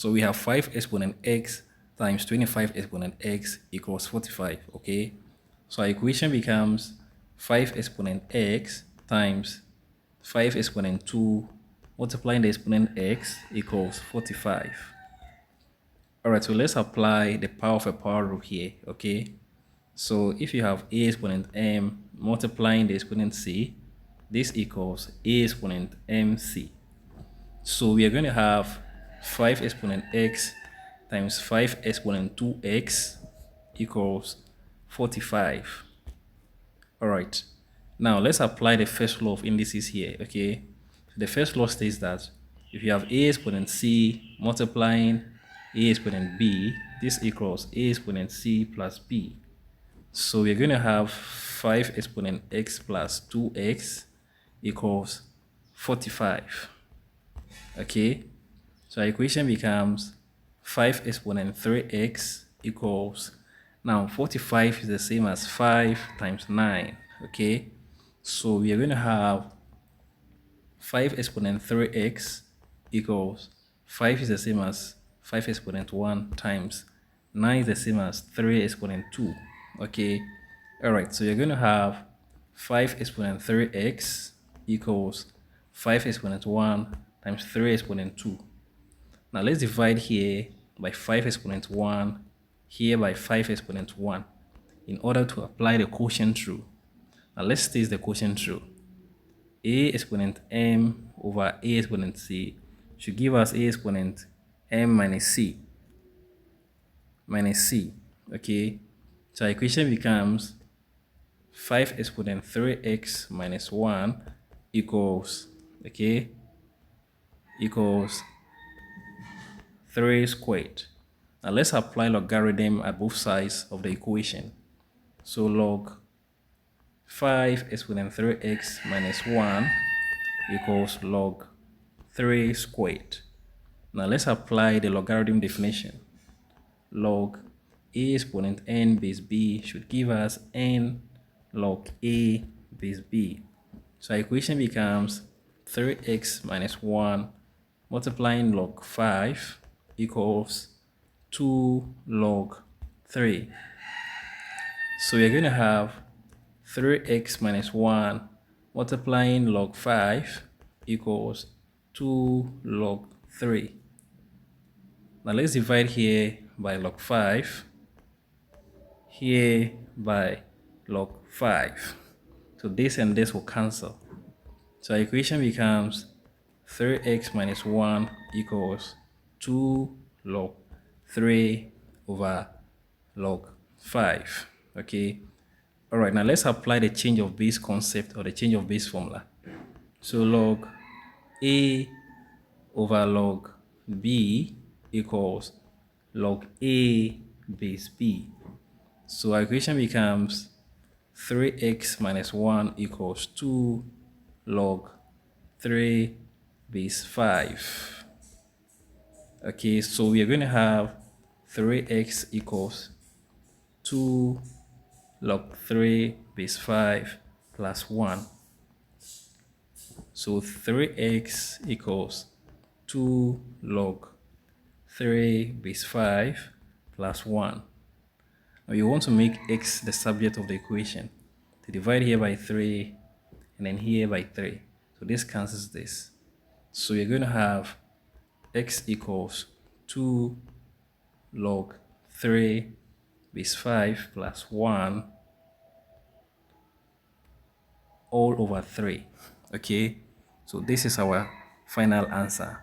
So we have 5 exponent x times 25 exponent x equals 45, okay? So our equation becomes 5 exponent x times 5 exponent 2 multiplying the exponent x equals 45. Alright, so let's apply the power of a power rule here, okay? So if you have a exponent m multiplying the exponent c, this equals a exponent mc. So we are going to have 5 exponent x times 5 exponent 2x equals 45. Alright, now let's apply the first law of indices here, okay? The first law states that if you have a exponent c multiplying a exponent b, this equals a exponent c plus b. So we're going to have 5 exponent x plus 2x equals 45. Okay, so our equation becomes 5 exponent 3x equals, now 45 is the same as 5 times 9. Okay, so we are going to have 5 exponent 3x equals 5 is the same as 5 exponent 1 times 9 is the same as 3 exponent 2. Okay, all right, so you're going to have 5 exponent 3x equals 5 exponent 1 times 3 exponent 2. Now let's divide here by 5 exponent 1, here by 5 exponent 1 in order to apply the quotient rule. Now let's test the quotient rule. A exponent m over a exponent c should give us a exponent m minus c. Okay, so our equation becomes 5 exponent 3x minus 1 equals, okay, equals 3 squared. Now let's apply logarithm at both sides of the equation. So log 5 exponent 3x minus 1 equals log 3 squared. Now let's apply the logarithm definition. Log a exponent n base b should give us n log a base b. So our equation becomes 3x minus 1 multiplying log 5 equals 2 log 3. So we're going to have 3x minus 1 multiplying log 5 equals 2 log 3. Now let's divide here by log 5, here by log 5. So this and this will cancel. So our equation becomes 3x minus 1 equals 2 log 3 over log 5. Okay. All right, now let's apply the change of base concept or the change of base formula. So log a over log b equals log a base b. So our equation becomes 3x minus 1 equals 2 log 3 base 5. Okay, so we are going to have 3x equals 2 log 3 base 5 plus 1. So 3x equals 2 log 3 base 5 plus 1. Now you want to make x the subject of the equation. To divide here by 3 and then here by 3. So this cancels this. So you're going to have x equals 2 log 3 base 5 plus 1 all over 3. Okay, so this is our final answer.